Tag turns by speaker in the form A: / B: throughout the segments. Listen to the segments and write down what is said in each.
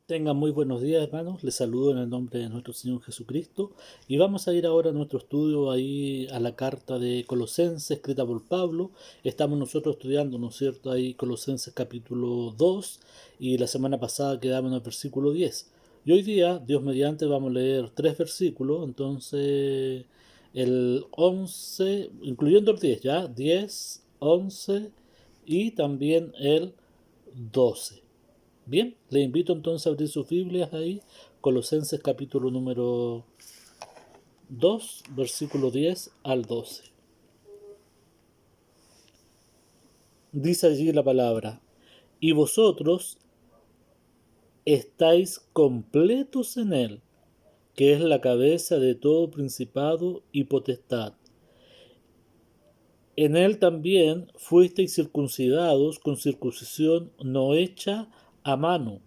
A: Tengan muy buenos días, hermanos. Les saludo en el nombre de nuestro Señor Jesucristo. Y vamos a ir ahora a nuestro estudio ahí a la carta de Colosenses escrita por Pablo. Estamos nosotros estudiando, ¿no es cierto?, ahí Colosenses capítulo 2 y la semana pasada quedamos en el versículo 10. Y hoy día, Dios mediante, vamos a leer tres versículos. Entonces, el 11, incluyendo el 10, ¿ya? 10, 11 y también el 12. Bien, le invito entonces a abrir sus Biblias ahí, Colosenses capítulo número 2, versículo 10 al 12. Dice allí la palabra: y vosotros estáis completos en él, que es la cabeza de todo principado y potestad. En él también fuisteis circuncidados con circuncisión no hecha a mano,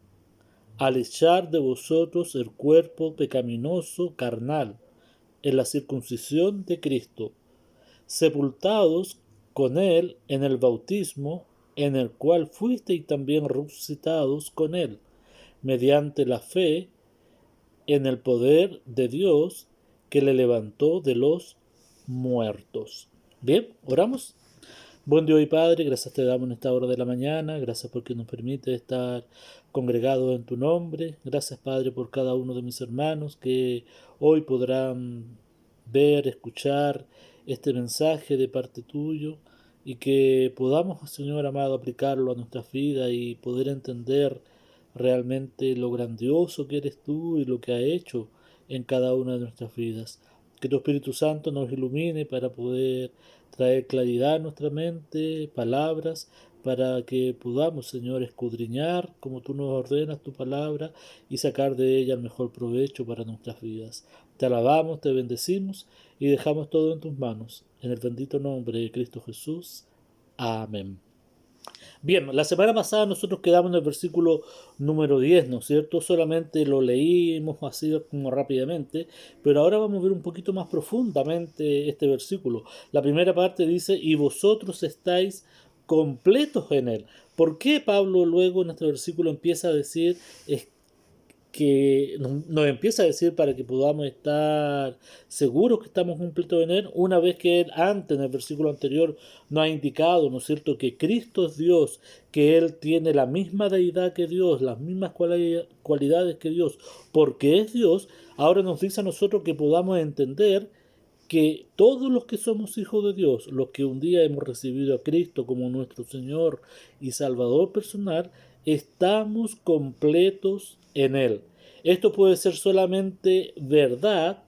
A: al echar de vosotros el cuerpo pecaminoso carnal, en la circuncisión de Cristo, sepultados con él en el bautismo, en el cual fuisteis también resucitados con él, mediante la fe en el poder de Dios que le levantó de los muertos. Bien, oramos. Buen Dios y Padre, gracias te damos en esta hora de la mañana, gracias porque nos permite estar congregados en tu nombre, gracias Padre por cada uno de mis hermanos que hoy podrán ver, escuchar este mensaje de parte tuyo y que podamos, Señor amado, aplicarlo a nuestras vidas y poder entender realmente lo grandioso que eres tú y lo que ha hecho en cada una de nuestras vidas. Que tu Espíritu Santo nos ilumine para poder traer claridad a nuestra mente, palabras, para que podamos, Señor, escudriñar como tú nos ordenas tu palabra y sacar de ella el mejor provecho para nuestras vidas. Te alabamos, te bendecimos y dejamos todo en tus manos. En el bendito nombre de Cristo Jesús. Amén. Bien, la semana pasada nosotros quedamos en el versículo número 10, ¿no es cierto? Solamente lo leímos así como rápidamente, pero ahora vamos a ver un poquito más profundamente este versículo. La primera parte dice: y vosotros estáis completos en él. ¿Por qué Pablo luego en este versículo empieza a decir que nos empieza a decir para que podamos estar seguros que estamos completos en él, una vez que él antes, en el versículo anterior, nos ha indicado, ¿no es cierto?, que Cristo es Dios, que él tiene la misma deidad que Dios, las mismas cualidades que Dios, porque es Dios. Ahora nos dice a nosotros que podamos entender que todos los que somos hijos de Dios, los que un día hemos recibido a Cristo como nuestro Señor y Salvador personal, estamos completos en Él. Esto puede ser solamente verdad,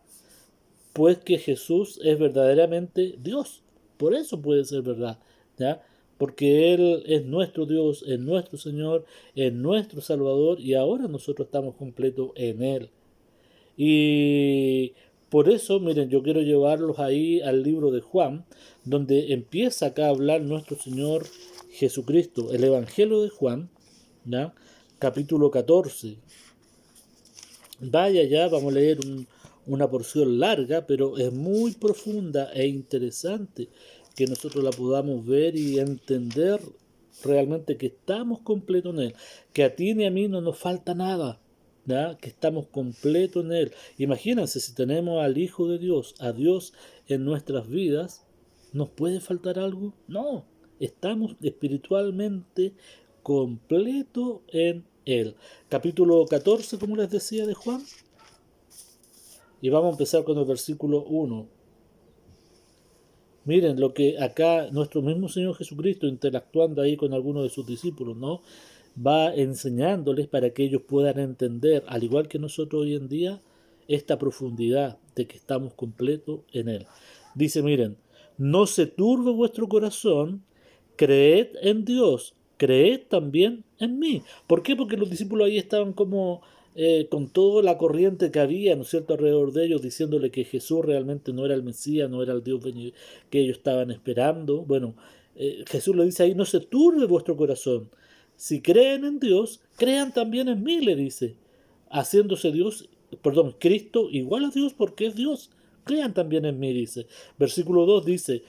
A: pues que Jesús es verdaderamente Dios. Por eso puede ser verdad, ¿ya? Porque Él es nuestro Dios, es nuestro Señor, es nuestro Salvador y ahora nosotros estamos completos en Él. Y por eso, miren, yo quiero llevarlos ahí al libro de Juan, donde empieza acá a hablar nuestro Señor Jesucristo, el Evangelio de Juan, ¿ya? Capítulo 14. Vaya ya, vamos a leer una porción larga, pero es muy profunda e interesante que nosotros la podamos ver y entender realmente que estamos completos en Él, que a ti ni a mí no nos falta nada, ¿ya? Que estamos completos en Él. Imagínense, si tenemos al Hijo de Dios, a Dios en nuestras vidas, ¿nos puede faltar algo? No, estamos espiritualmente completos en Él. Capítulo 14, como les decía, de Juan. Y vamos a empezar con el versículo 1. Miren lo que acá nuestro mismo Señor Jesucristo, interactuando ahí con algunos de sus discípulos, ¿no?, va enseñándoles para que ellos puedan entender, al igual que nosotros hoy en día, esta profundidad de que estamos completos en Él. Dice, miren, no se turbe vuestro corazón, creed en Dios, creed también en mí. ¿Por qué? Porque los discípulos ahí estaban como con toda la corriente que había, ¿no es cierto?, alrededor de ellos, diciéndole que Jesús realmente no era el Mesías, no era el Dios que ellos estaban esperando. Bueno, Jesús le dice ahí, no se turbe vuestro corazón. Si creen en Dios, crean también en mí, le dice. Haciéndose Dios, perdón, Cristo igual a Dios porque es Dios. Crean también en mí, dice. Versículo 2 dice,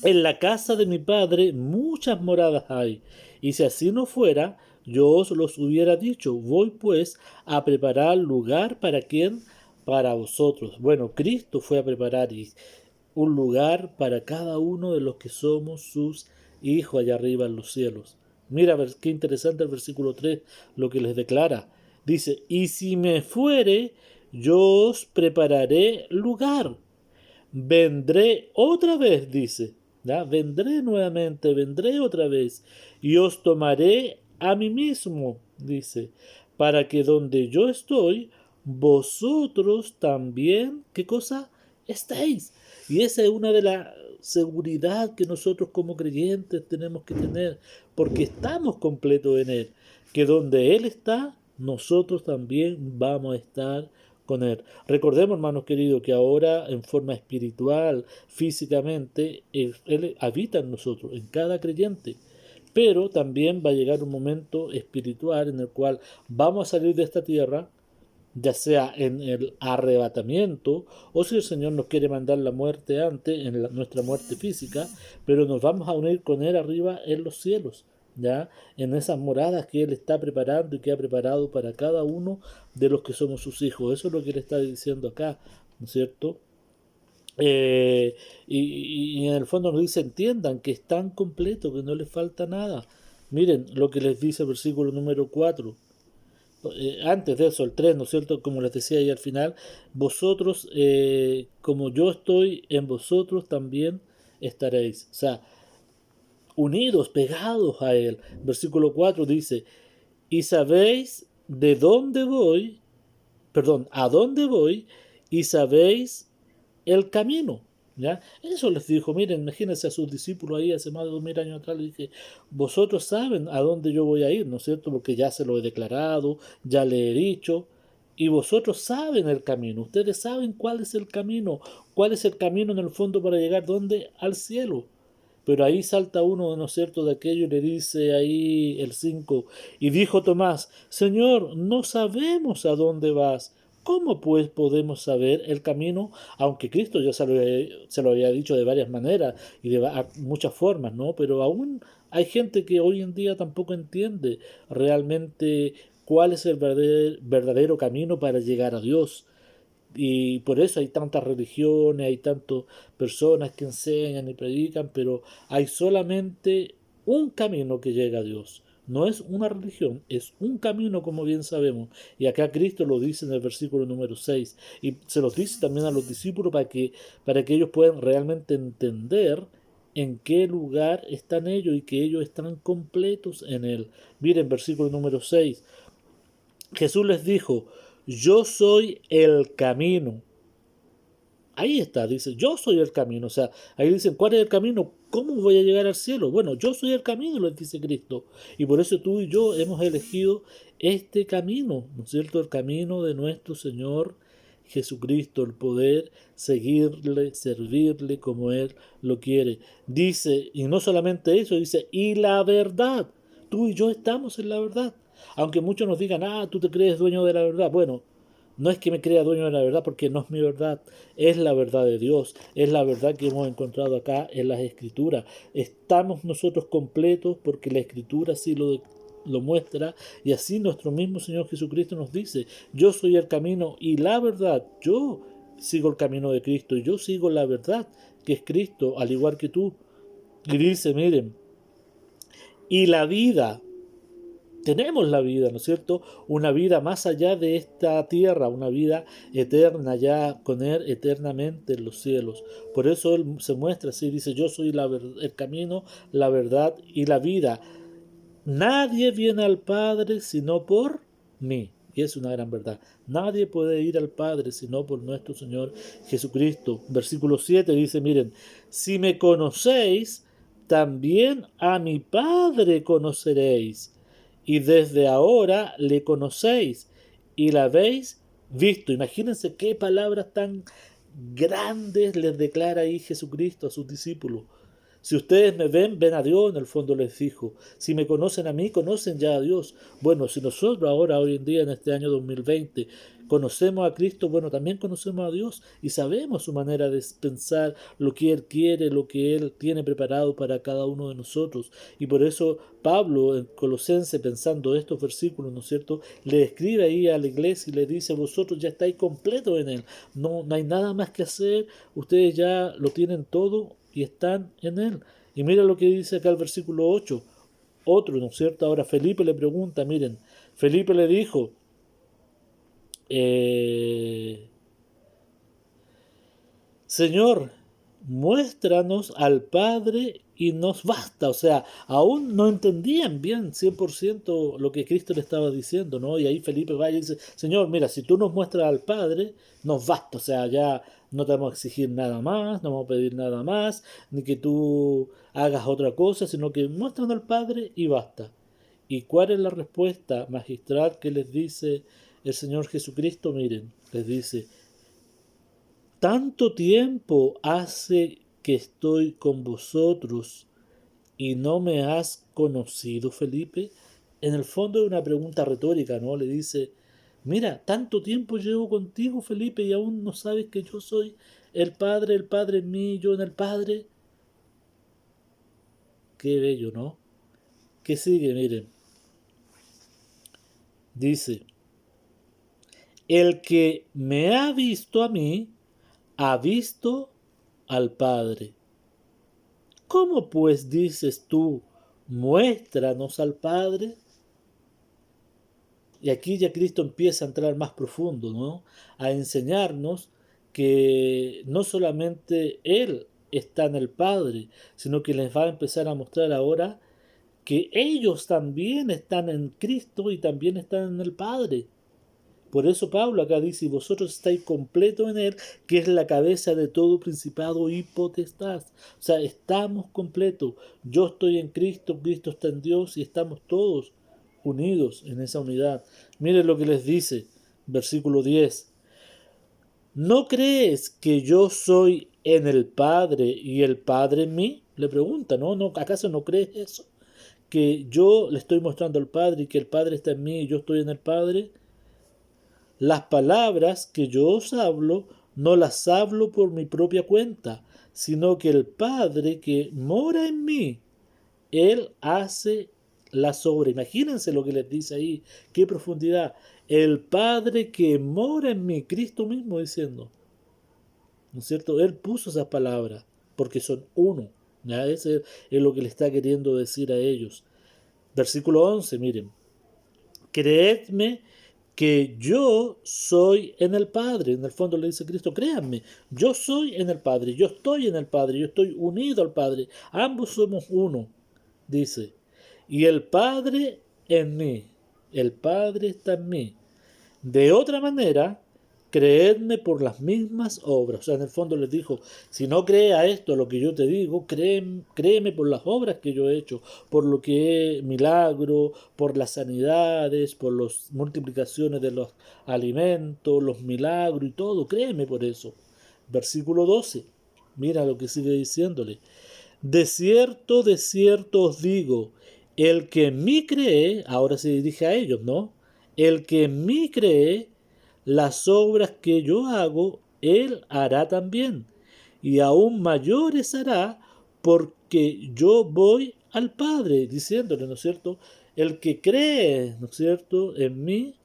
A: en la casa de mi padre muchas moradas hay, y si así no fuera, yo os los hubiera dicho. Voy pues a preparar lugar para quién, para vosotros. Bueno, Cristo fue a preparar un lugar para cada uno de los que somos sus hijos allá arriba en los cielos. Mira, qué interesante el versículo 3, lo que les declara. Dice, y si me fuere, yo os prepararé lugar. Vendré otra vez, dice. ¿Ya? Vendré nuevamente, vendré otra vez. Y os tomaré a mí mismo, dice, para que donde yo estoy, vosotros también, ¿qué cosa? Estéis. Y esa es una de las seguridad que nosotros como creyentes tenemos que tener, porque estamos completos en Él, que donde Él está, nosotros también vamos a estar con Él. Recordemos, hermanos queridos, que ahora en forma espiritual, físicamente, Él habita en nosotros, en cada creyente. Pero también va a llegar un momento espiritual en el cual vamos a salir de esta tierra, ya sea en el arrebatamiento o si el Señor nos quiere mandar la muerte antes, en nuestra muerte física, pero nos vamos a unir con Él arriba en los cielos, ya en esas moradas que Él está preparando y que ha preparado para cada uno de los que somos sus hijos. Eso es lo que Él está diciendo acá, ¿no es cierto? Y en el fondo nos dice, entiendan que están completos, que no les falta nada. Miren lo que les dice el versículo número 4. Antes de eso, el 3, ¿no es cierto? Como les decía ahí al final, vosotros, como yo estoy en vosotros, también estaréis. O sea, unidos, pegados a Él. Versículo 4 dice, y sabéis de dónde voy, perdón, a dónde voy, y sabéis el camino. ¿Ya? Eso les dijo, miren, imagínense a sus discípulos ahí hace más de 2000 años atrás, les dije, vosotros saben a dónde yo voy a ir, ¿no es cierto? Porque ya se lo he declarado, ya le he dicho, y vosotros saben el camino, ustedes saben cuál es el camino en el fondo para llegar, ¿dónde? Al cielo. Pero ahí salta uno, ¿no es cierto?, de aquello y le dice ahí el 5, y dijo Tomás, Señor, no sabemos a dónde vas. ¿Cómo pues podemos saber el camino? Aunque Cristo ya se lo había dicho de varias maneras y de muchas formas, ¿no? Pero aún hay gente que hoy en día tampoco entiende realmente cuál es el verdadero camino para llegar a Dios. Y por eso hay tantas religiones, hay tantas personas que enseñan y predican, pero hay solamente un camino que llega a Dios. No es una religión, es un camino, como bien sabemos. Y acá Cristo lo dice en el versículo número 6. Y se los dice también a los discípulos para que ellos puedan realmente entender en qué lugar están ellos y que ellos están completos en Él. Miren, versículo número 6. Jesús les dijo, yo soy el camino. Ahí está, dice, yo soy el camino. O sea, ahí dicen, ¿cuál es el camino? ¿Cómo voy a llegar al cielo? Bueno, yo soy el camino, les dice Cristo. Y por eso tú y yo hemos elegido este camino, ¿no es cierto? El camino de nuestro Señor Jesucristo, el poder seguirle, servirle como Él lo quiere. Dice, y no solamente eso, dice, y la verdad. Tú y yo estamos en la verdad. Aunque muchos nos digan, tú te crees dueño de la verdad. Bueno, no es que me crea dueño de la verdad porque no es mi verdad, es la verdad de Dios, es la verdad que hemos encontrado acá en las Escrituras. Estamos nosotros completos porque la Escritura así lo muestra y así nuestro mismo Señor Jesucristo nos dice, yo soy el camino y la verdad, yo sigo el camino de Cristo y yo sigo la verdad que es Cristo, al igual que tú. Y dice, miren, y la vida, tenemos la vida, ¿no es cierto? Una vida más allá de esta tierra, una vida eterna ya con Él eternamente en los cielos. Por eso Él se muestra así, dice, yo soy el camino, la verdad y la vida. Nadie viene al Padre sino por mí. Y es una gran verdad. Nadie puede ir al Padre sino por nuestro Señor Jesucristo. Versículo 7 dice, miren, si me conocéis, también a mi Padre conoceréis. Y desde ahora le conocéis y la habéis visto. Imagínense qué palabras tan grandes les declara ahí Jesucristo a sus discípulos. Si ustedes me ven, ven a Dios, en el fondo les dijo. Si me conocen a mí, conocen ya a Dios. Bueno, si nosotros ahora, hoy en día, en este año 2020, conocemos a Cristo, bueno, también conocemos a Dios y sabemos su manera de pensar, lo que Él quiere, lo que Él tiene preparado para cada uno de nosotros. Y por eso Pablo, en Colosense, pensando estos versículos, ¿no es cierto?, le escribe ahí a la iglesia y le dice, vosotros ya estáis completos en Él. No hay nada más que hacer, ustedes ya lo tienen todo y están en Él. Y mira lo que dice acá el versículo 8. Otro, ¿no es cierto? Ahora Felipe le pregunta, miren, Felipe le dijo, eh, Señor, muéstranos al Padre y nos basta. O sea, aún no entendían bien 100% lo que Cristo le estaba diciendo, ¿no? Y ahí Felipe va y dice, Señor, mira, si tú nos muestras al Padre, nos basta. O sea, ya no te vamos a exigir nada más, no vamos a pedir nada más, ni que tú hagas otra cosa, sino que muéstranos al Padre y basta. ¿Y cuál es la respuesta magistral que les dice el Señor Jesucristo? Miren, les dice, tanto tiempo hace que estoy con vosotros y no me has conocido, Felipe. En el fondo es una pregunta retórica, ¿no? Le dice, mira, tanto tiempo llevo contigo, Felipe, y aún no sabes que yo soy el Padre en mí, yo en el Padre. Qué bello, ¿no? ¿Qué sigue? Miren, dice, el que me ha visto a mí, ha visto al Padre. ¿Cómo pues dices tú, muéstranos al Padre? Y aquí ya Cristo empieza a entrar más profundo, ¿no? A enseñarnos que no solamente Él está en el Padre, sino que les va a empezar a mostrar ahora que ellos también están en Cristo y también están en el Padre. Por eso Pablo acá dice, y vosotros estáis completos en Él, que es la cabeza de todo principado y potestad. O sea, estamos completos. Yo estoy en Cristo, Cristo está en Dios y estamos todos unidos en esa unidad. Miren lo que les dice, versículo 10. ¿No crees que yo soy en el Padre y el Padre en mí? Le pregunta, ¿no? ¿Acaso no crees eso? Que yo le estoy mostrando al Padre y que el Padre está en mí y yo estoy en el Padre. Las palabras que yo os hablo no las hablo por mi propia cuenta, sino que el Padre que mora en mí, Él hace las obras. Imagínense lo que les dice ahí, qué profundidad. El Padre que mora en mí, Cristo mismo diciendo, ¿no es cierto? Él puso esas palabras porque son uno. ¿Ya? Ese es lo que le está queriendo decir a ellos. Versículo 11, miren. Creedme que yo soy en el Padre. En el fondo le dice Cristo, créanme, yo soy en el Padre, yo estoy en el Padre, yo estoy unido al Padre. Ambos somos uno, dice. Y el Padre en mí, el Padre está en mí. De otra manera, creedme por las mismas obras. O sea, en el fondo les dijo, si no cree a esto, lo que yo te digo, créeme por las obras que yo he hecho, por lo que he milagro, por las sanidades, por las multiplicaciones de los alimentos, los milagros y todo, créeme por eso. Versículo 12, mira lo que sigue diciéndole. De cierto os digo, el que en mí cree, ahora se dirige a ellos, ¿no? El que en mí cree, las obras que yo hago, él hará también. Y aún mayores hará, porque yo voy al Padre, diciéndole, ¿no es cierto? El que cree, ¿no es cierto?, en mí,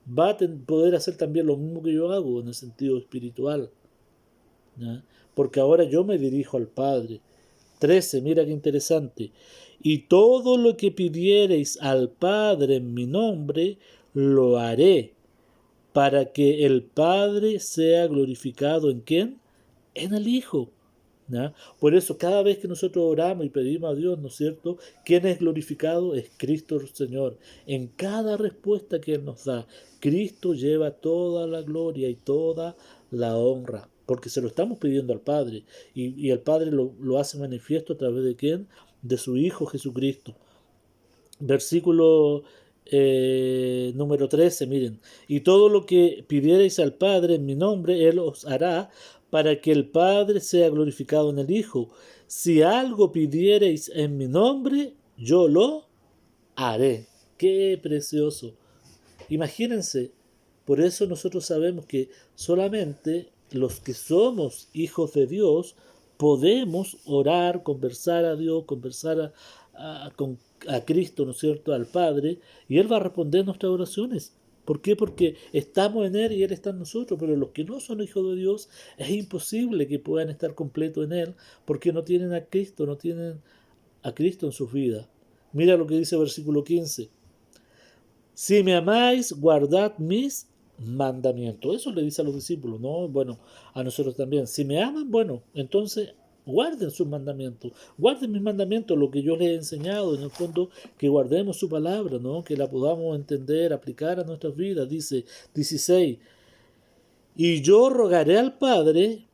A: va a poder hacer también lo mismo que yo hago en el sentido espiritual. ¿Ya? Porque ahora yo me dirijo al Padre. 13, mira qué interesante. Y todo lo que pidiereis al Padre en mi nombre, lo haré, para que el Padre sea glorificado ¿en quién? En el Hijo. ¿Ya? Por eso cada vez que nosotros oramos y pedimos a Dios, ¿no es cierto? ¿Quién es glorificado? Es Cristo el Señor. En cada respuesta que Él nos da, Cristo lleva toda la gloria y toda la honra, porque se lo estamos pidiendo al Padre, y el Padre lo hace manifiesto a través de quién? De su Hijo Jesucristo. Versículo número 13, miren, y todo lo que pidierais al Padre en mi nombre, Él os hará, para que el Padre sea glorificado en el Hijo. si algo pidiereis en mi nombre, yo lo haré. Qué precioso. Imagínense, por eso nosotros sabemos que solamente los que somos hijos de Dios podemos orar, conversar a Dios, conversar a Cristo, ¿no es cierto?, al Padre, y Él va a responder nuestras oraciones. ¿Por qué? Porque estamos en Él y Él está en nosotros, pero los que no son hijos de Dios es imposible que puedan estar completos en Él porque no tienen a Cristo, no tienen a Cristo en sus vidas. Mira lo que dice el versículo 15. Si me amáis, guardad mis mandamientos. Eso le dice a los discípulos, ¿no? Bueno, a nosotros también. Si me aman, bueno, entonces guarden sus mandamientos. Guarden mis mandamientos, lo que yo les he enseñado, en el fondo, que guardemos su palabra, ¿no? Que la podamos entender, aplicar a nuestras vidas. Dice 16. Y yo rogaré al Padre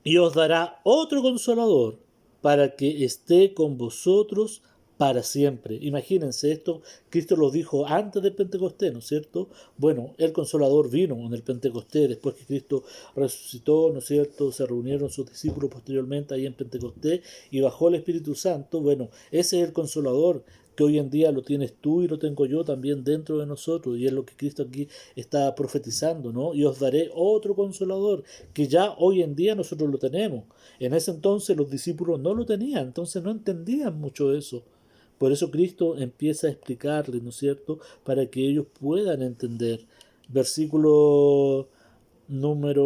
A: y os dará otro consolador para que esté con vosotros para siempre. Imagínense esto, Cristo lo dijo antes del Pentecostés, ¿no es cierto? Bueno, el Consolador vino en el Pentecostés, después que Cristo resucitó, ¿no es cierto? Se reunieron sus discípulos posteriormente ahí en Pentecostés y bajó el Espíritu Santo. Bueno, ese es el Consolador que hoy en día lo tienes tú y lo tengo yo también dentro de nosotros, y es lo que Cristo aquí está profetizando, ¿no? Y os daré otro consolador, que ya hoy en día nosotros lo tenemos. En ese entonces los discípulos no lo tenían, entonces no entendían mucho eso. Por eso Cristo empieza a explicarles, ¿no es cierto?, para que ellos puedan entender. Versículo número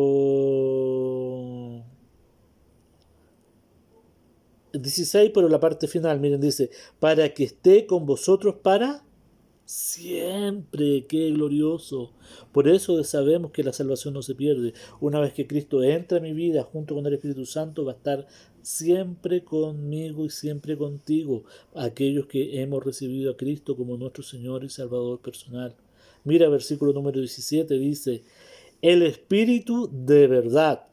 A: 16, pero la parte final, miren, dice, para que esté con vosotros para siempre. Qué glorioso. Por eso sabemos que la salvación no se pierde. Una vez que Cristo entra en mi vida junto con el Espíritu Santo, va a estar siempre conmigo y siempre contigo, aquellos que hemos recibido a Cristo como nuestro Señor y Salvador personal. Mira, versículo número 17 dice, el Espíritu de verdad,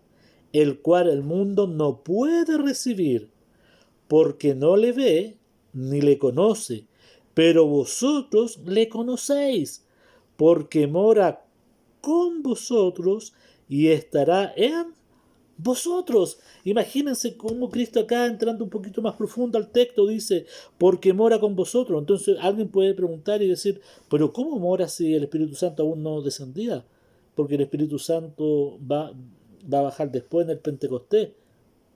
A: el cual el mundo no puede recibir, porque no le ve ni le conoce, pero vosotros le conocéis, porque mora con vosotros y estará en vosotros. Imagínense cómo Cristo acá, entrando un poquito más profundo al texto, dice, porque mora con vosotros. Entonces alguien puede preguntar y decir, pero ¿cómo mora si el Espíritu Santo aún no descendía? Porque el Espíritu Santo va a bajar después en el Pentecostés,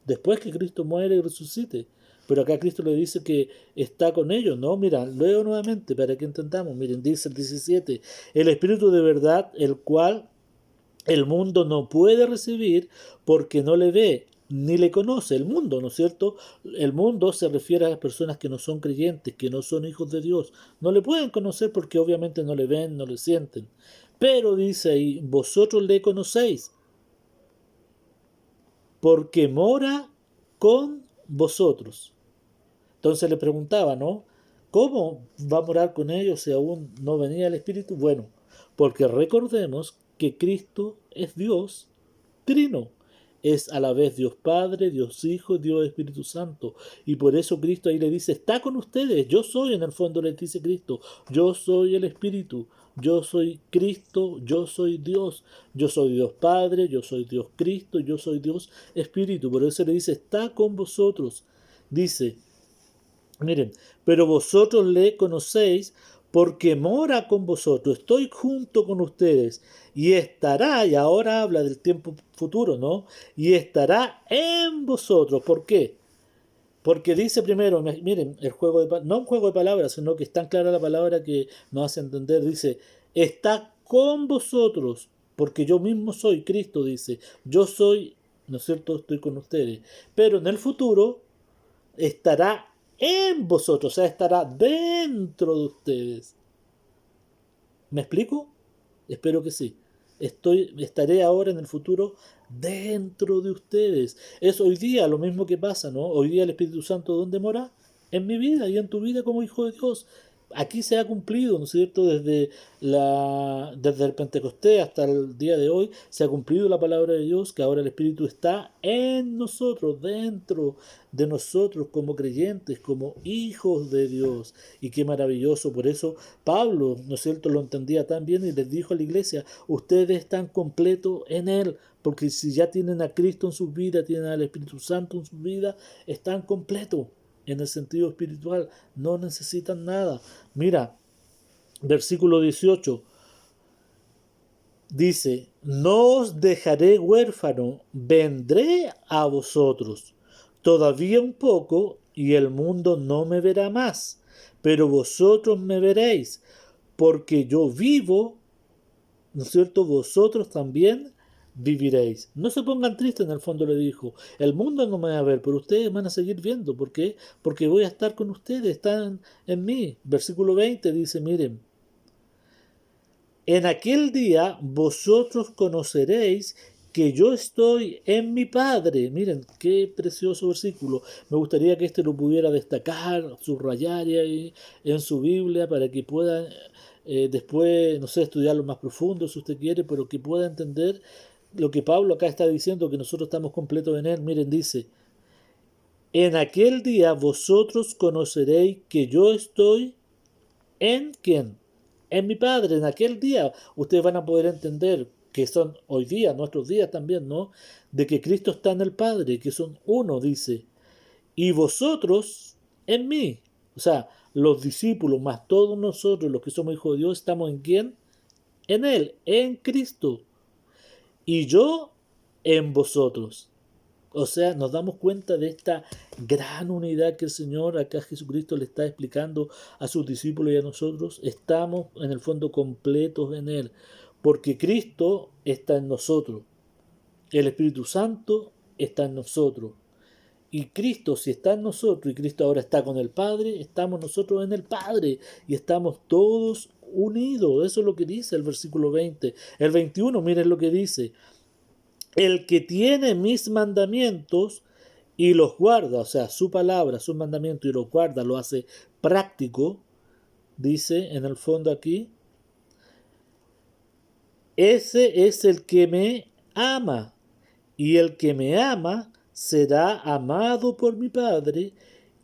A: después que Cristo muere y resucite. Pero acá Cristo le dice que está con ellos, ¿no? Mira, leo nuevamente para que entendamos. Miren, dice el 17, el Espíritu de verdad, el cual el mundo no puede recibir porque no le ve ni le conoce. El mundo, ¿no es cierto? El mundo se refiere a las personas que no son creyentes, que no son hijos de Dios. No le pueden conocer porque obviamente no le ven, no le sienten. Pero dice ahí, vosotros le conocéis porque mora con vosotros. Entonces le preguntaba, ¿no? ¿Cómo va a morar con ellos si aún no venía el Espíritu? Bueno, porque recordemos que Cristo es Dios trino. Es a la vez Dios Padre, Dios Hijo, Dios Espíritu Santo. Y por eso Cristo ahí le dice, está con ustedes. Yo soy, en el fondo le dice Cristo, yo soy el Espíritu. Yo soy Cristo, yo soy Dios. Yo soy Dios Padre, yo soy Dios Cristo, yo soy Dios Espíritu. Por eso le dice, está con vosotros. Dice, miren, pero vosotros le conocéis porque mora con vosotros, estoy junto con ustedes y estará, y ahora habla del tiempo futuro, ¿no? Y estará en vosotros. ¿Por qué? Porque dice primero, miren, el juego de no un juego de palabras, sino que es tan clara la palabra que nos hace entender, dice, está con vosotros, porque yo mismo soy, Cristo dice, yo soy, ¿no es cierto? Estoy con ustedes. Pero en el futuro estará en vosotros, o sea, estará dentro de ustedes. ¿Me explico? Espero que sí. Estaré ahora en el futuro dentro de ustedes. Es hoy día lo mismo que pasa, ¿no? Hoy día el Espíritu Santo, ¿dónde mora? En mi vida y en tu vida como hijo de Dios. aquí se ha cumplido, ¿no es cierto? Desde el Pentecostés hasta el día de hoy se ha cumplido la palabra de Dios, que ahora el Espíritu está en nosotros, dentro de nosotros como creyentes, como hijos de Dios. Y qué maravilloso. Por eso Pablo, ¿no es cierto?, lo entendía tan bien y les dijo a la iglesia, ustedes están completos en Él, porque si ya tienen a Cristo en sus vidas, tienen al Espíritu Santo en sus vidas, están completos en el sentido espiritual, no necesitan nada. Mira, versículo 18 dice, no os dejaré huérfano, vendré a vosotros. Todavía un poco y el mundo no me verá más, pero vosotros me veréis, porque yo vivo, ¿no es cierto? Vosotros también viviréis. No se pongan tristes, en el fondo le dijo. El mundo no me va a ver, pero ustedes van a seguir viendo. ¿Por qué? Porque voy a estar con ustedes, están en mí. Versículo 20 dice, miren, en aquel día vosotros conoceréis que yo estoy en mi Padre. Miren, qué precioso versículo. Me gustaría que este lo pudiera destacar, subrayar ahí en su Biblia para que puedan después, no sé, estudiarlo más profundo si usted quiere, pero que pueda entender lo que Pablo acá está diciendo, que nosotros estamos completos en él. Miren, dice, en aquel día vosotros conoceréis que yo estoy ¿en quién? En mi Padre. En aquel día ustedes van a poder entender que son hoy día, nuestros días también, ¿no? De que Cristo está en el Padre, que son uno, dice. Y vosotros en mí. O sea, los discípulos, más todos nosotros, los que somos hijos de Dios, estamos en quién? En Él, en Cristo. Y yo en vosotros. O sea, nos damos cuenta de esta gran unidad que el Señor, acá Jesucristo le está explicando a sus discípulos y a nosotros. Estamos en el fondo completos en Él, porque Cristo está en nosotros. El Espíritu Santo está en nosotros. Y Cristo, si está en nosotros y Cristo ahora está con el Padre, estamos nosotros en el Padre y estamos todos unidos. Eso es lo que dice el versículo 20. El 21, miren lo que dice. El que tiene mis mandamientos y los guarda, o sea, su palabra, sus mandamientos y los guarda, lo hace práctico, dice en el fondo aquí, ese es el que me ama, y el que me ama será amado por mi Padre,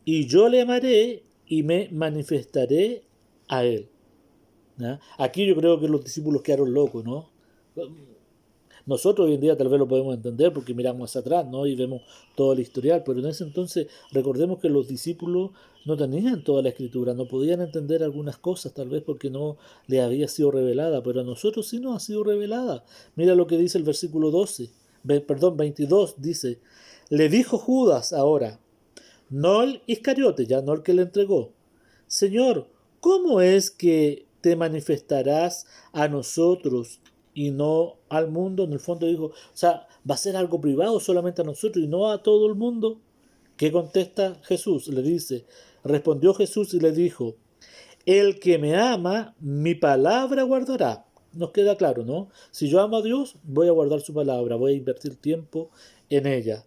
A: y yo le amaré y me manifestaré a él. ¿Ya? Aquí yo creo que los discípulos quedaron locos, ¿no? Nosotros hoy en día tal vez lo podemos entender porque miramos hacia atrás, ¿no? Y vemos todo el historial, pero en ese entonces recordemos que los discípulos no tenían toda la escritura, no podían entender algunas cosas tal vez porque no les había sido revelada, pero a nosotros sí nos ha sido revelada. Mira lo que dice el versículo 12, perdón, 22, dice, le dijo Judas ahora, no el Iscariote, ya no el que le entregó, Señor, ¿cómo es que te manifestarás a nosotros y no al mundo? En el fondo dijo, o sea, va a ser algo privado solamente a nosotros y no a todo el mundo. ¿Qué contesta Jesús? Le dice, respondió Jesús y le dijo, el que me ama, mi palabra guardará. Nos queda claro, ¿no? Si yo amo a Dios, voy a guardar su palabra, voy a invertir tiempo en ella.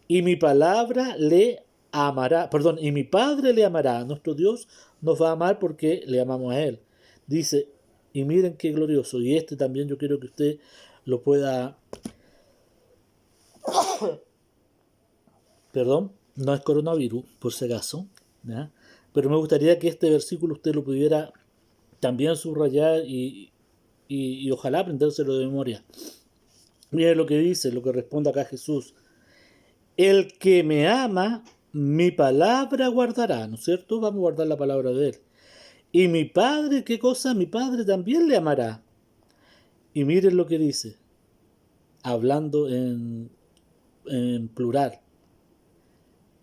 A: Y mi palabra le amará, perdón, y mi Padre le amará. Nuestro Dios nos va a amar porque le amamos a Él. Dice, y miren qué glorioso. Y este también yo quiero que usted lo pueda, perdón, no es coronavirus, por si acaso, ¿ya? Pero me gustaría que este versículo usted lo pudiera también subrayar y ojalá aprendérselo de memoria. Miren lo que dice, lo que responde acá Jesús. El que me ama, mi palabra guardará, ¿no es cierto? Vamos a guardar la palabra de Él. Y mi Padre, ¿qué cosa? Mi Padre también le amará. Y miren lo que dice, hablando en plural.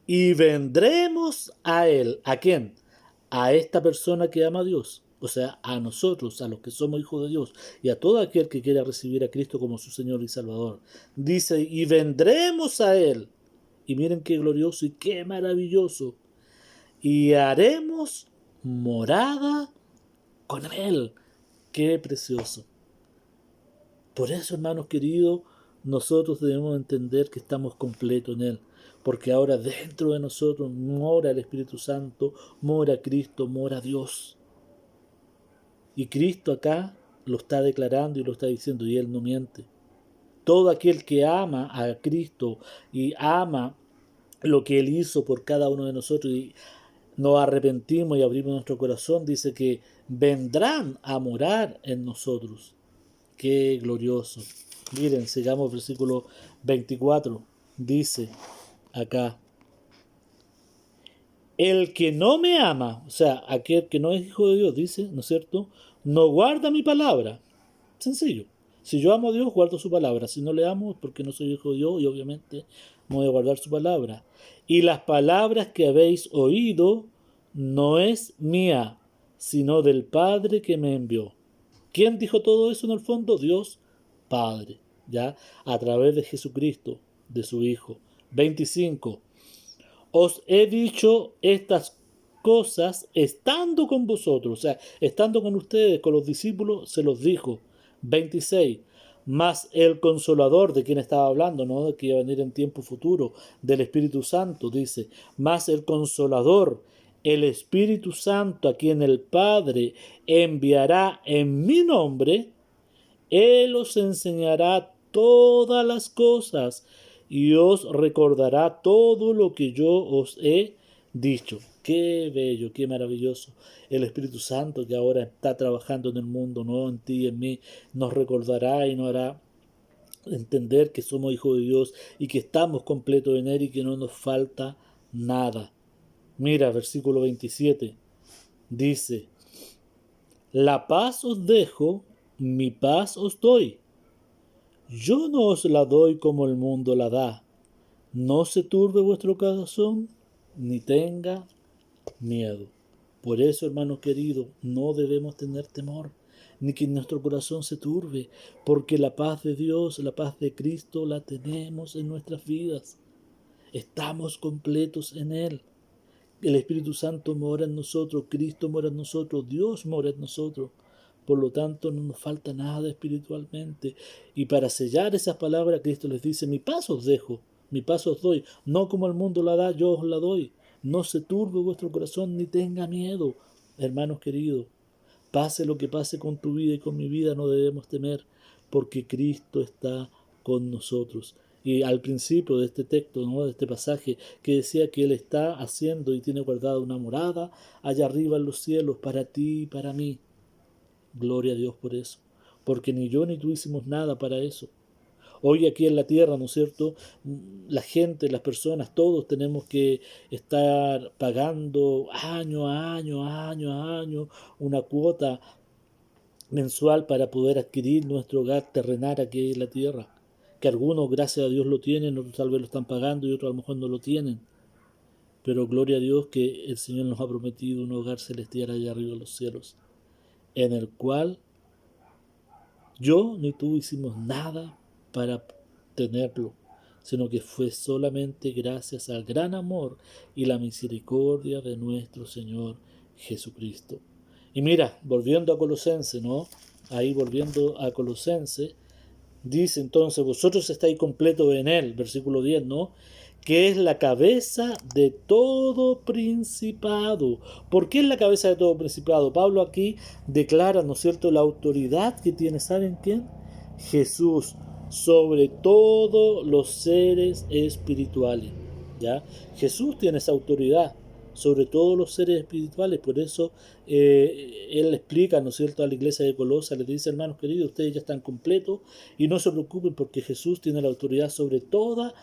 A: Y vendremos a Él. ¿A quién? A esta persona que ama a Dios. O sea, a nosotros, a los que somos hijos de Dios. Y a todo aquel que quiera recibir a Cristo como su Señor y Salvador. Dice, y vendremos a Él. Y miren qué glorioso y qué maravilloso. Y haremos morada con Él. Qué precioso. Por eso, hermanos queridos, nosotros debemos entender que estamos completos en Él. Porque ahora dentro de nosotros mora el Espíritu Santo, mora Cristo, mora Dios. Y Cristo acá lo está declarando y lo está diciendo, y Él no miente. Todo aquel que ama a Cristo y ama lo que Él hizo por cada uno de nosotros y nos arrepentimos y abrimos nuestro corazón, dice que vendrán a morar en nosotros. Qué glorioso. Miren, sigamos versículo 24. Dice acá, el que no me ama, o sea, aquel que no es hijo de Dios, dice, ¿no es cierto? No guarda mi palabra. Sencillo. Si yo amo a Dios, guardo su palabra. Si no le amo, es porque no soy hijo de Dios y obviamente no voy a guardar su palabra. Y las palabras que habéis oído no es mía, sino del Padre que me envió. ¿Quién dijo todo eso en el fondo? Dios Padre, ¿ya? A través de Jesucristo, de su Hijo. 25. Os he dicho estas cosas estando con vosotros, o sea, estando con ustedes, con los discípulos, se los dijo. 26. Mas el Consolador, de quien estaba hablando, ¿no? De que iba a venir en tiempo futuro, del Espíritu Santo, dice, mas el Consolador, el Espíritu Santo, a quien el Padre enviará en mi nombre, Él os enseñará todas las cosas y os recordará todo lo que yo os he dicho. Qué bello, qué maravilloso. El Espíritu Santo que ahora está trabajando en el mundo, ¿no? En ti y en mí, nos recordará y nos hará entender que somos hijos de Dios y que estamos completos en Él y que no nos falta nada. Mira, versículo 27. Dice, la paz os dejo, mi paz os doy. Yo no os la doy como el mundo la da. No se turbe vuestro corazón, ni tenga miedo. Por eso, hermanos queridos, no debemos tener temor, ni que nuestro corazón se turbe, porque la paz de Dios, la paz de Cristo, la tenemos en nuestras vidas. Estamos completos en Él. El Espíritu Santo mora en nosotros, Cristo mora en nosotros, Dios mora en nosotros. Por lo tanto, no nos falta nada espiritualmente. Y para sellar esas palabras, Cristo les dice, mi paz os dejo, mi paz os doy. No como el mundo la da, yo os la doy. No se turbe vuestro corazón ni tenga miedo, hermanos queridos. Pase lo que pase con tu vida y con mi vida, no debemos temer, porque Cristo está con nosotros. Y al principio de este texto, ¿no? De este pasaje, que decía que Él está haciendo y tiene guardada una morada allá arriba en los cielos para ti y para mí. Gloria a Dios por eso, porque ni yo ni tú hicimos nada para eso. Hoy aquí en la tierra, ¿no es cierto? La gente, las personas, todos tenemos que estar pagando año a año, año a año, una cuota mensual para poder adquirir nuestro hogar terrenal aquí en la tierra. Que algunos, gracias a Dios, lo tienen, otros tal vez lo están pagando y otros a lo mejor no lo tienen. Pero gloria a Dios que el Señor nos ha prometido un hogar celestial allá arriba en los cielos, en el cual yo ni tú hicimos nada para tenerlo, sino que fue solamente gracias al gran amor y la misericordia de nuestro Señor Jesucristo. Y mira, volviendo a Colosenses, ¿no? Ahí volviendo a Colosenses, dice entonces, vosotros estáis completos en Él, versículo 10, ¿no? Que es la cabeza de todo principado. ¿Por qué es la cabeza de todo principado? Pablo aquí declara, ¿no es cierto?, la autoridad que tiene, ¿saben quién? Jesús, sobre todos los seres espirituales, ¿ya? Jesús tiene esa autoridad sobre todos los seres espirituales, por eso él explica, ¿no es cierto?, a la iglesia de Colosa, le dice, hermanos queridos, ustedes ya están completos y no se preocupen porque Jesús tiene la autoridad sobre toda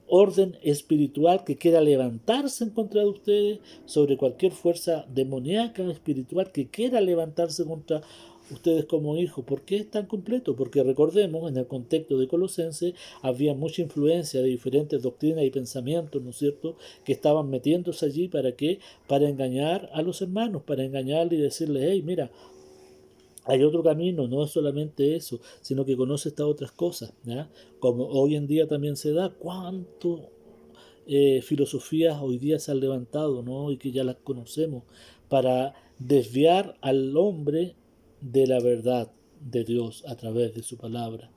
A: orden espiritual que quiera levantarse en contra de ustedes, sobre cualquier fuerza demoníaca espiritual que quiera levantarse contra ustedes como hijos. ¿Por qué es tan completo? Porque recordemos, en el contexto de Colosenses había mucha influencia de diferentes doctrinas y pensamientos, ¿no es cierto?, que estaban metiéndose allí para qué, para engañar a los hermanos, para engañarles y decirles, hey, mira, hay otro camino, no es solamente eso, sino que conoce estas otras cosas, ¿ya? Como hoy en día también se da, cuánto filosofías hoy día se han levantado, ¿no? Y que ya las conocemos, para desviar al hombre de la verdad de Dios a través de su palabra.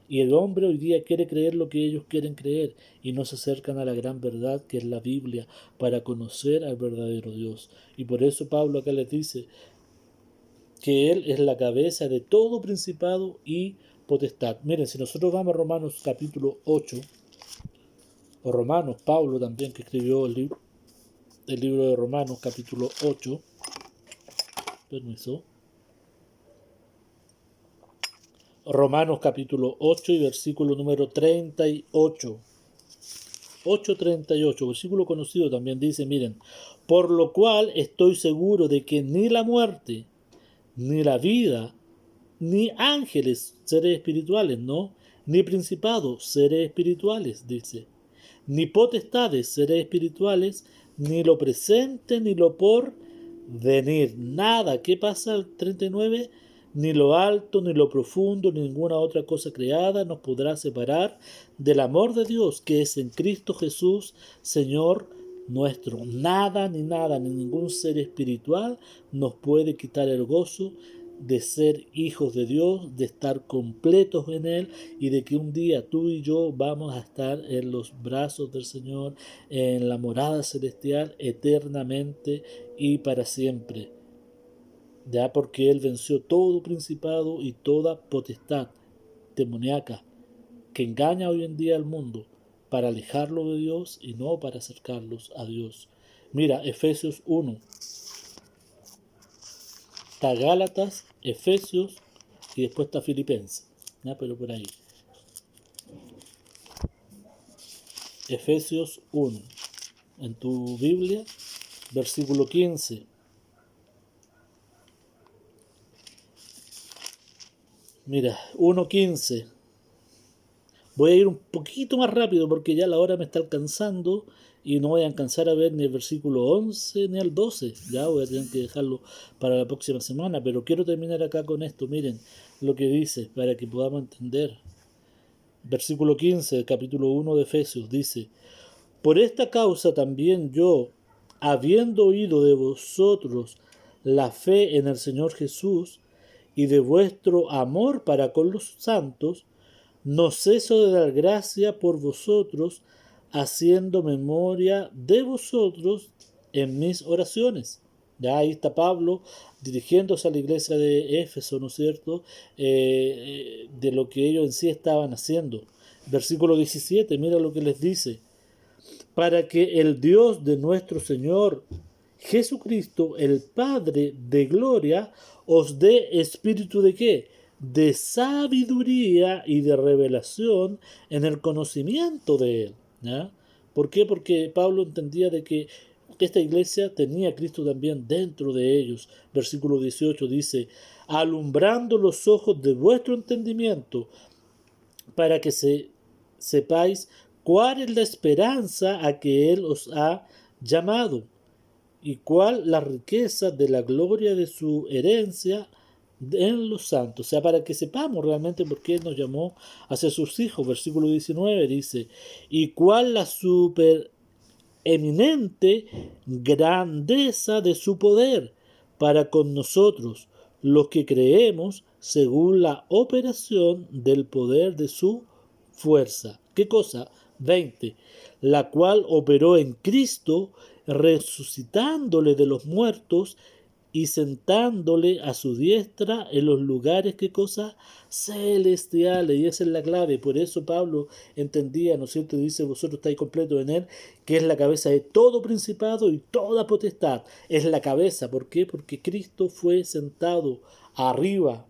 A: Y el hombre hoy día quiere creer lo que ellos quieren creer y no se acercan a la gran verdad que es la Biblia para conocer al verdadero Dios. Y por eso Pablo acá les dice, que Él es la cabeza de todo principado y potestad. Miren, si nosotros vamos a Romanos capítulo 8, o Romanos, Pablo también que escribió el libro de Romanos capítulo 8, permiso, Romanos capítulo 8 y versículo número 38. 8:38, versículo conocido también dice, miren, por lo cual estoy seguro de que ni la muerte, ni la vida, ni ángeles, seres espirituales, ¿no? Ni principados, seres espirituales, dice, ni potestades, seres espirituales, ni lo presente, ni lo por venir. Nada. ¿Qué pasa al 39? Ni lo alto, ni lo profundo, ni ninguna otra cosa creada nos podrá separar del amor de Dios que es en Cristo Jesús, Señor nuestro. Nada, ni nada, ni ningún ser espiritual nos puede quitar el gozo de ser hijos de Dios, de estar completos en Él y de que un día tú y yo vamos a estar en los brazos del Señor, en la morada celestial, eternamente y para siempre. Ya porque Él venció todo principado y toda potestad demoníaca que engaña hoy en día al mundo para alejarlo de Dios y no para acercarlos a Dios. Mira, Efesios 1. Está Gálatas, Efesios y después está Filipenses. ¿Ya? Pero por ahí. Efesios 1. En tu Biblia, versículo 15. Mira, 1:15. Voy a ir un poquito más rápido porque ya la hora me está alcanzando y no voy a alcanzar a ver ni el versículo 11 ni el 12. Ya voy a tener que dejarlo para la próxima semana, pero quiero terminar acá con esto. Miren lo que dice para que podamos entender. Versículo 15 del capítulo 1 de Efesios dice, por esta causa también yo, habiendo oído de vosotros la fe en el Señor Jesús y de vuestro amor para con los santos, no ceso de dar gracia por vosotros, haciendo memoria de vosotros en mis oraciones. Ya ahí está Pablo dirigiéndose a la iglesia de Éfeso, ¿no es cierto? De lo que ellos en sí estaban haciendo. Versículo 17, mira lo que les dice. Para que el Dios de nuestro Señor Jesucristo, el Padre de gloria, os dé espíritu de qué? De sabiduría y de revelación en el conocimiento de Él. ¿Ya? ¿Por qué? Porque Pablo entendía de que esta iglesia tenía a Cristo también dentro de ellos. Versículo 18 dice, alumbrando los ojos de vuestro entendimiento, para que sepáis cuál es la esperanza a que Él os ha llamado y cuál la riqueza de la gloria de su herencia en los santos. O sea, para que sepamos realmente por qué Él nos llamó a ser sus hijos. Versículo 19 dice, y cuál la supereminente grandeza de su poder para con nosotros, los que creemos según la operación del poder de su fuerza. ¿Qué cosa? 20. La cual operó en Cristo, resucitándole de los muertos y sentándole a su diestra en los lugares, ¿qué cosa? Celestiales. Y esa es la clave. Por eso Pablo entendía, ¿no es cierto? Dice, vosotros estáis completos en Él, que es la cabeza de todo principado y toda potestad. Es la cabeza. ¿Por qué? Porque Cristo fue sentado arriba,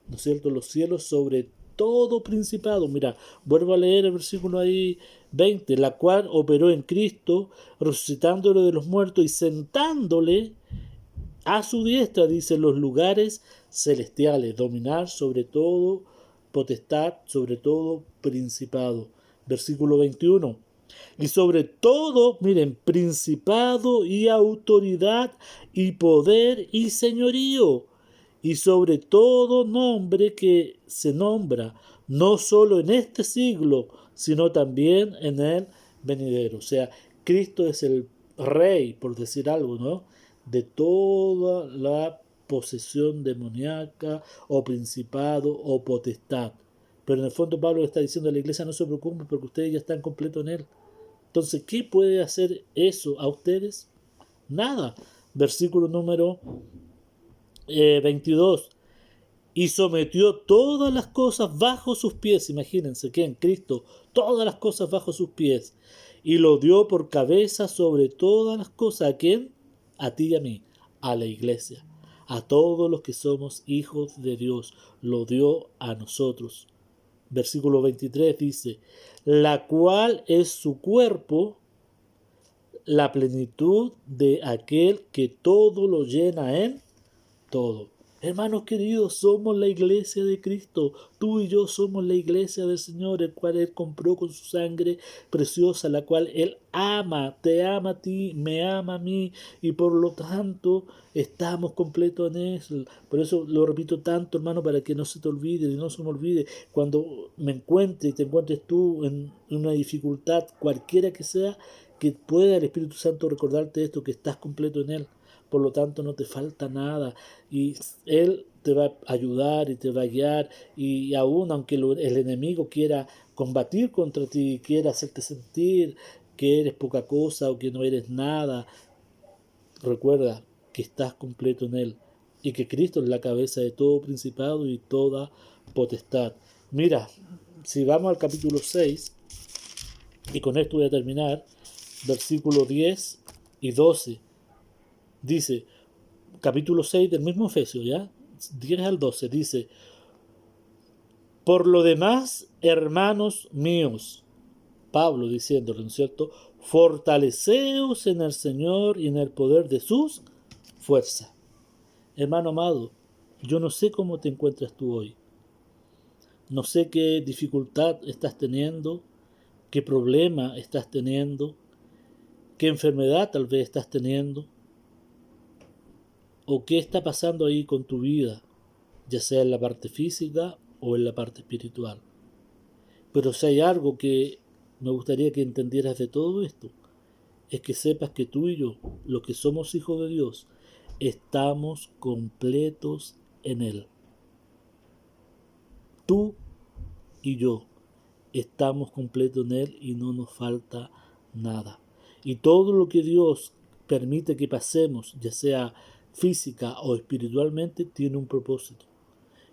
A: ¿no es cierto?, los cielos sobre todo principado. Mira, vuelvo a leer el versículo ahí 20, la cual operó en Cristo, resucitándole de los muertos y sentándole a su diestra, dice, los lugares celestiales, dominar sobre todo potestad, sobre todo principado. Versículo 21. Y sobre todo, miren, principado y autoridad y poder y señorío, y sobre todo nombre que se nombra, no solo en este siglo, sino también en el venidero. O sea, Cristo es el rey, por decir algo, ¿no?, de toda la posesión demoníaca o principado o potestad. Pero en el fondo Pablo le está diciendo a la iglesia, no se preocupen porque ustedes ya están completos en Él. Entonces, ¿qué puede hacer eso a ustedes? Nada. Versículo número 22. Y sometió todas las cosas bajo sus pies. Imagínense que en Cristo, todas las cosas bajo sus pies. Y lo dio por cabeza sobre todas las cosas. ¿A quién? A ti y a mí, a la iglesia, a todos los que somos hijos de Dios. Lo dio a nosotros. Versículo 23 dice, la cual es su cuerpo, la plenitud de aquel que todo lo llena en todo. Hermanos queridos, somos la iglesia de Cristo. Tú y yo somos la iglesia del Señor, el cual Él compró con su sangre preciosa, la cual Él ama, te ama a ti, me ama a mí, y por lo tanto estamos completos en Él. Por eso lo repito tanto, hermano, para que no se te olvide y no se me olvide. Cuando me encuentre y te encuentres tú en una dificultad, cualquiera que sea, que pueda el Espíritu Santo recordarte esto, que estás completo en Él. Por lo tanto, no te falta nada y Él te va a ayudar y te va a guiar, y aún aunque el enemigo quiera combatir contra ti, quiera hacerte sentir que eres poca cosa o que no eres nada, recuerda que estás completo en Él y que Cristo es la cabeza de todo principado y toda potestad. Mira, si vamos al capítulo 6, y con esto voy a terminar, versículos 10 y 12, dice, capítulo 6 del mismo Efesios, ¿ya? 10 al 12, dice, por lo demás, hermanos míos, Pablo diciéndole, ¿no es cierto? Fortaleceos en el Señor y en el poder de sus fuerzas. Hermano amado, yo no sé cómo te encuentras tú hoy. No sé qué dificultad estás teniendo, qué problema estás teniendo, qué enfermedad tal vez estás teniendo, o qué está pasando ahí con tu vida, ya sea en la parte física o en la parte espiritual. Pero si hay algo que me gustaría que entendieras de todo esto, es que sepas que tú y yo, los que somos hijos de Dios, estamos completos en Él. Tú y yo estamos completos en Él y no nos falta nada. Y todo lo que Dios permite que pasemos, ya sea física o espiritualmente, tiene un propósito.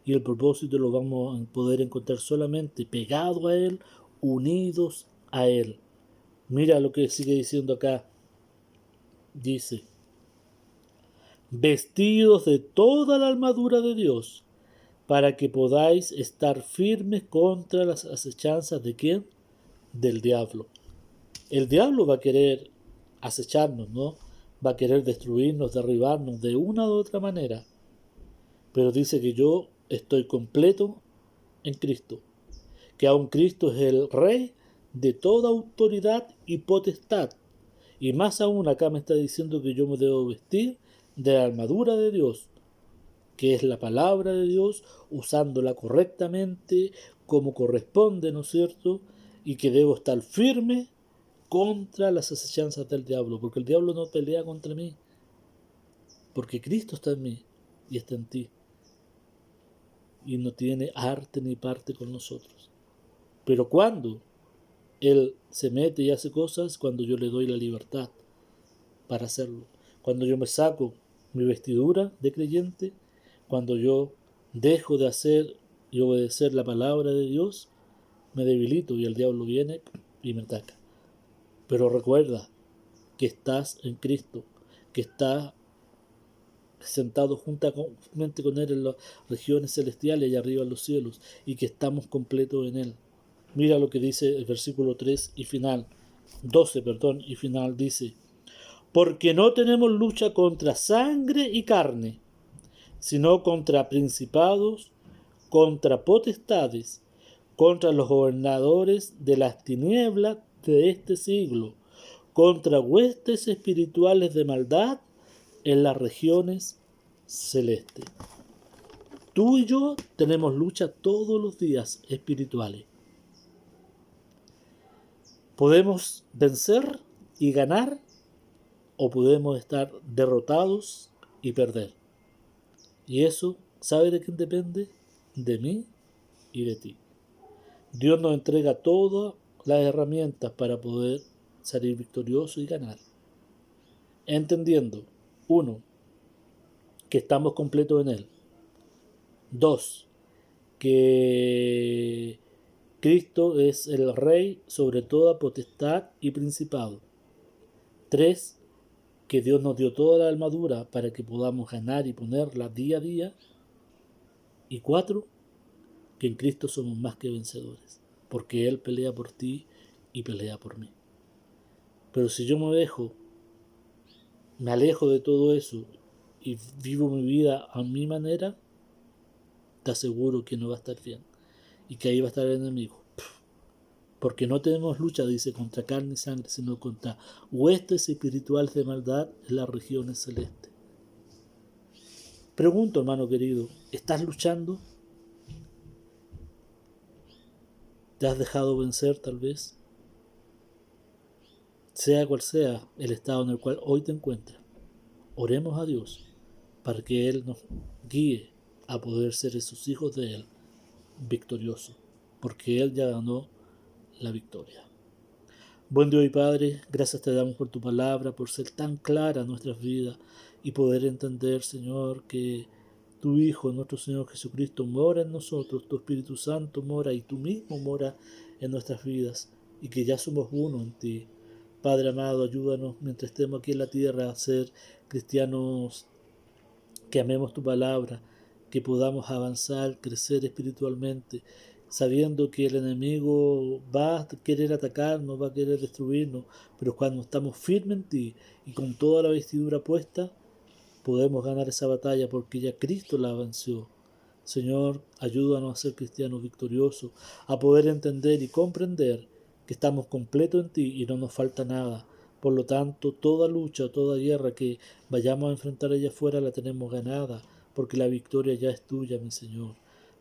A: Y el propósito lo vamos a poder encontrar solamente pegado a Él, unidos a Él. Mira lo que sigue diciendo acá. Dice, vestidos de toda la armadura de Dios, para que podáis estar firmes contra las acechanzas de ¿quién? Del diablo. El diablo va a querer acecharnos, ¿no? Va a querer destruirnos, derribarnos de una u otra manera. Pero dice que yo estoy completo en Cristo, que aún Cristo es el Rey de toda autoridad y potestad. Y más aún acá me está diciendo que yo me debo vestir de la armadura de Dios, que es la palabra de Dios, usándola correctamente, como corresponde, ¿no es cierto? Y que debo estar firme contra las acechanzas del diablo, porque el diablo no pelea contra mí, porque Cristo está en mí y está en ti, y no tiene arte ni parte con nosotros. Pero cuando Él se mete y hace cosas, cuando yo le doy la libertad para hacerlo, cuando yo me saco mi vestidura de creyente, cuando yo dejo de hacer y obedecer la palabra de Dios, me debilito y el diablo viene y me ataca. Pero recuerda que estás en Cristo, que estás sentado juntamente con Él en las regiones celestiales y arriba en los cielos, y que estamos completos en Él. Mira lo que dice el versículo 3 y final, 12, perdón, y final dice, porque no tenemos lucha contra sangre y carne, sino contra principados, contra potestades, contra los gobernadores de las tinieblas de este siglo, contra huestes espirituales de maldad en las regiones celestes. Tú y yo tenemos lucha todos los días espirituales. Podemos vencer y ganar, o podemos estar derrotados y perder. Y eso, ¿sabe de quién depende? De mí y de ti. Dios nos entrega todas las herramientas para poder salir victorioso y ganar. Entendiendo, uno, que estamos completos en Él. 2, que Cristo es el Rey sobre toda potestad y principado. 3, que Dios nos dio toda la armadura para que podamos ganar y ponerla día a día. Y 4, que en Cristo somos más que vencedores, porque Él pelea por ti y pelea por mí. Pero si yo me alejo de todo eso y vivo mi vida a mi manera, te aseguro que no va a estar bien y que ahí va a estar el enemigo. Porque no tenemos lucha, dice, contra carne y sangre, sino contra huestes espirituales de maldad en las regiones celestes. Pregunto, hermano querido, ¿estás luchando? ¿Te has dejado vencer tal vez? Sea cual sea el estado en el cual hoy te encuentras, oremos a Dios para que Él nos guíe a poder ser esos hijos de Él victoriosos, porque Él ya ganó la victoria. Buen Dios y Padre, gracias te damos por tu palabra, por ser tan clara en nuestras vidas y poder entender, Señor, que tu Hijo, nuestro Señor Jesucristo, mora en nosotros, tu Espíritu Santo mora y tú mismo mora en nuestras vidas y que ya somos uno en ti. Padre amado, ayúdanos mientras estemos aquí en la tierra a ser cristianos que amemos tu palabra, que podamos avanzar, crecer espiritualmente, sabiendo que el enemigo va a querer atacarnos, va a querer destruirnos, pero cuando estamos firmes en ti y con toda la vestidura puesta, podemos ganar esa batalla porque ya Cristo la venció. Señor, ayúdanos a ser cristianos victoriosos, a poder entender y comprender que estamos completos en ti y no nos falta nada. Por lo tanto, toda lucha, toda guerra que vayamos a enfrentar allá afuera la tenemos ganada, porque la victoria ya es tuya, mi Señor.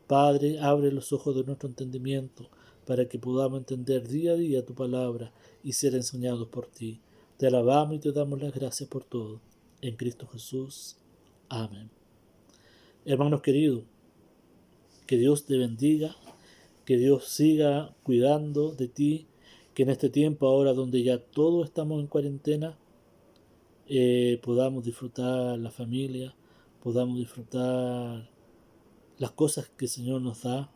A: Padre, abre los ojos de nuestro entendimiento para que podamos entender día a día tu palabra y ser enseñados por ti. Te alabamos y te damos las gracias por todo. En Cristo Jesús. Amén. Hermanos queridos, que Dios te bendiga, que Dios siga cuidando de ti, que en este tiempo ahora donde ya todos estamos en cuarentena, podamos disfrutar la familia, podamos disfrutar las cosas que el Señor nos da,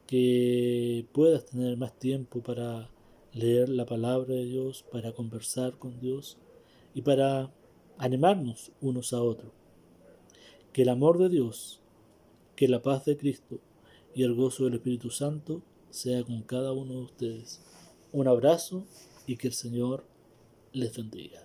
A: que puedas tener más tiempo para leer la palabra de Dios, para conversar con Dios y para animarnos unos a otros. Que el amor de Dios, que la paz de Cristo y el gozo del Espíritu Santo sea con cada uno de ustedes. Un abrazo y que el Señor les bendiga.